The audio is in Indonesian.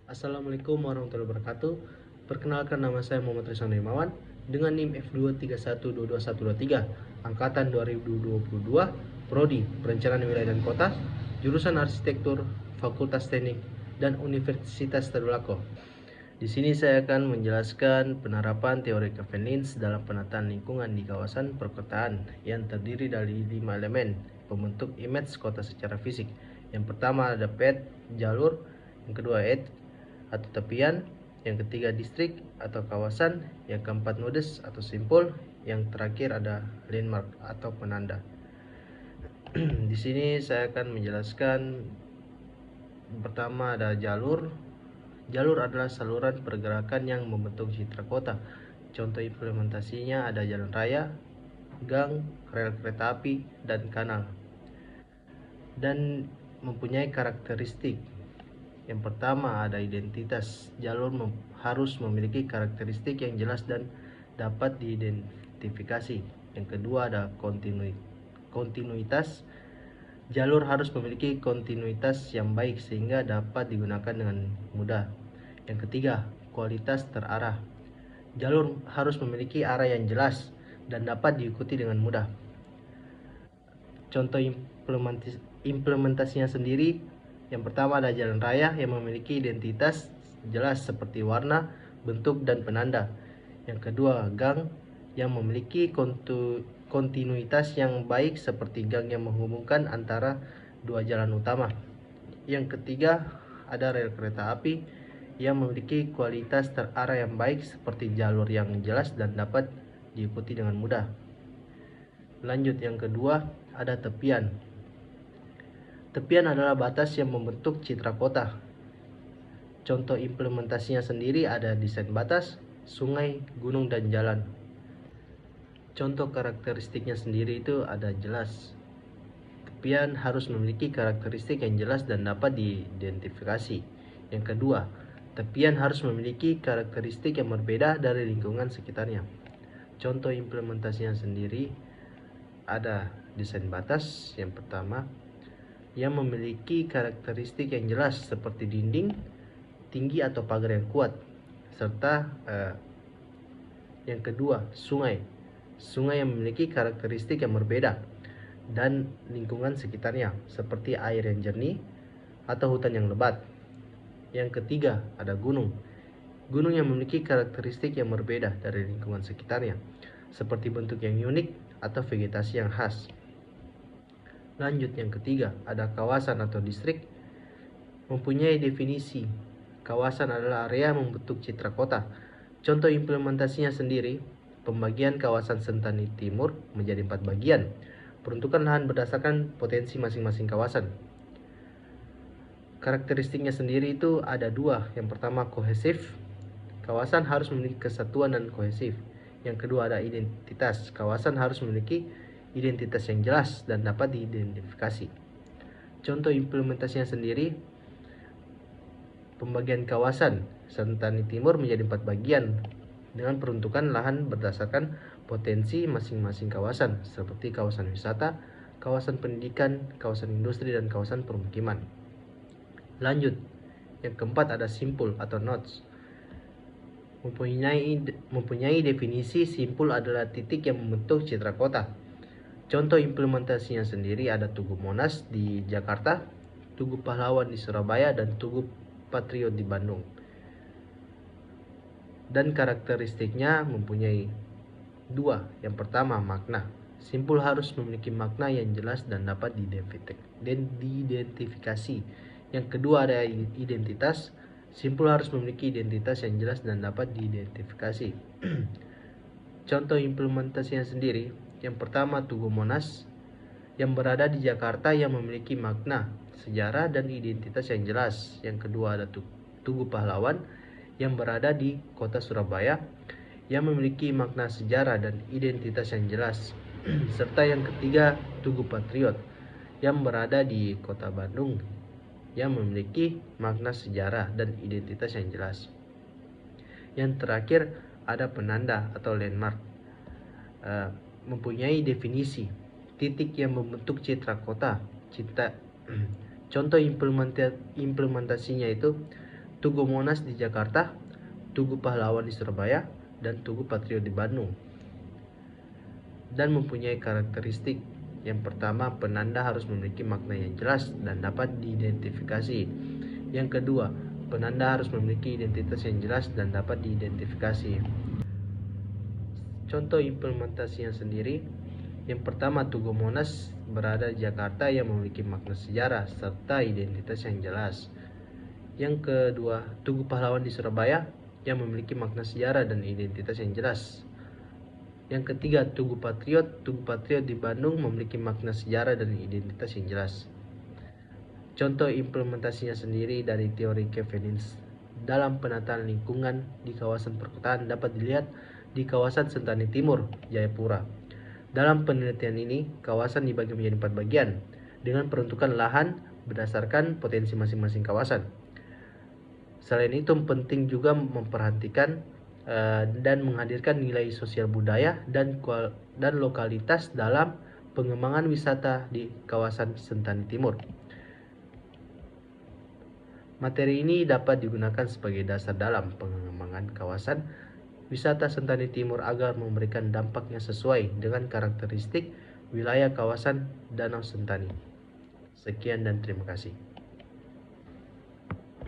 Assalamualaikum warahmatullahi wabarakatuh. Perkenalkan, nama saya Muhammad Rizwan Rimawan dengan NIM F2312223 angkatan 2022, prodi Perencanaan Wilayah dan Kota, jurusan Arsitektur, Fakultas Teknik dan Universitas Tadulako. Di sini saya akan menjelaskan penerapan teori Kevin Lynch dalam penataan lingkungan di kawasan perkotaan yang terdiri dari 5 elemen pembentuk image kota secara fisik. Yang pertama ada pad, jalur, yang kedua edge atau tepian, yang ketiga distrik atau kawasan, yang keempat nodes atau simpul, yang terakhir ada landmark atau penanda. Di sini saya akan menjelaskan. Pertama ada jalur. Jalur adalah saluran pergerakan yang membentuk citra kota. Contoh implementasinya ada jalan raya, gang, rel kereta api, dan kanal. Dan mempunyai karakteristik. Yang pertama ada identitas. Jalur harus memiliki karakteristik yang jelas dan dapat diidentifikasi. Yang kedua ada kontinuitas. Jalur harus memiliki kontinuitas yang baik sehingga dapat digunakan dengan mudah. Yang ketiga, kualitas terarah. Jalur harus memiliki arah yang jelas dan dapat diikuti dengan mudah. Contoh implementasinya sendiri, yang pertama ada jalan raya yang memiliki identitas jelas seperti warna, bentuk, dan penanda. Yang kedua, gang yang memiliki kontinuitas yang baik seperti gang yang menghubungkan antara dua jalan utama. Yang ketiga, ada rel kereta api yang memiliki kualitas terarah yang baik seperti jalur yang jelas dan dapat diikuti dengan mudah. Lanjut, yang kedua ada tepian. Tepian adalah batas yang membentuk citra kota. Contoh implementasinya sendiri ada desain batas, sungai, gunung, dan jalan. Contoh karakteristiknya sendiri itu ada jelas. Tepian harus memiliki karakteristik yang jelas dan dapat diidentifikasi. Yang kedua, tepian harus memiliki karakteristik yang berbeda dari lingkungan sekitarnya. Contoh implementasinya sendiri ada desain batas yang pertama yang memiliki karakteristik yang jelas seperti dinding tinggi atau pagar yang kuat, serta yang kedua sungai yang memiliki karakteristik yang berbeda dan lingkungan sekitarnya seperti air yang jernih atau hutan yang lebat. Yang ketiga ada gunung yang memiliki karakteristik yang berbeda dari lingkungan sekitarnya seperti bentuk yang unik atau vegetasi yang khas. Lanjut, yang ketiga ada kawasan atau distrik. Mempunyai definisi. Kawasan adalah area membentuk citra kota. Contoh implementasinya sendiri, pembagian kawasan Sentani Timur menjadi 4 bagian. Peruntukan lahan berdasarkan potensi masing-masing kawasan. Karakteristiknya sendiri itu ada 2. Yang pertama kohesif. Kawasan harus memiliki kesatuan dan kohesif. Yang kedua ada identitas. Kawasan harus memiliki identitas yang jelas dan dapat diidentifikasi. Contoh implementasinya sendiri, pembagian kawasan Sentani Timur menjadi 4 bagian dengan peruntukan lahan berdasarkan potensi masing-masing kawasan seperti kawasan wisata, kawasan pendidikan, kawasan industri, dan kawasan permukiman. Lanjut, yang keempat ada simpul atau nodes. Mempunyai definisi. Simpul adalah titik yang membentuk citra kota. Contoh implementasinya sendiri ada Tugu Monas di Jakarta, Tugu Pahlawan di Surabaya, dan Tugu Patriot di Bandung. Dan karakteristiknya mempunyai 2. Yang pertama makna. Simpul harus memiliki makna yang jelas dan dapat diidentifikasi. Yang kedua ada identitas. Simpul harus memiliki identitas yang jelas dan dapat diidentifikasi. Contoh implementasinya sendiri, yang pertama Tugu Monas yang berada di Jakarta yang memiliki makna, sejarah, dan identitas yang jelas. Yang kedua ada Tugu Pahlawan yang berada di kota Surabaya yang memiliki makna sejarah dan identitas yang jelas. Serta yang ketiga Tugu Patriot yang berada di kota Bandung yang memiliki makna sejarah dan identitas yang jelas. Yang terakhir ada penanda atau landmark. Mempunyai definisi. Titik yang membentuk citra kota. Contoh implementasinya itu Tugu Monas di Jakarta, Tugu Pahlawan di Surabaya, dan Tugu Patriot di Bandung. Dan mempunyai karakteristik. Yang pertama, penanda harus memiliki makna yang jelas dan dapat diidentifikasi. Yang kedua, penanda harus memiliki identitas yang jelas dan dapat diidentifikasi. Contoh implementasinya sendiri. Yang pertama, Tugu Monas berada di Jakarta yang memiliki makna sejarah serta identitas yang jelas. Yang kedua, Tugu Pahlawan di Surabaya yang memiliki makna sejarah dan identitas yang jelas. Yang ketiga, Tugu Patriot di Bandung memiliki makna sejarah dan identitas yang jelas. Contoh implementasinya sendiri dari teori Kevenius dalam penataan lingkungan di kawasan perkotaan dapat dilihat di kawasan Sentani Timur, Jayapura. Dalam penelitian ini, kawasan dibagi menjadi 4 bagian dengan peruntukan lahan berdasarkan potensi masing-masing kawasan. Selain itu, penting juga memperhatikan dan menghadirkan nilai sosial budaya dan lokalitas dalam pengembangan wisata di kawasan Sentani Timur. Materi ini dapat digunakan sebagai dasar dalam pengembangan kawasan wisata Sentani Timur agar memberikan dampaknya sesuai dengan karakteristik wilayah kawasan Danau Sentani. Sekian dan terima kasih.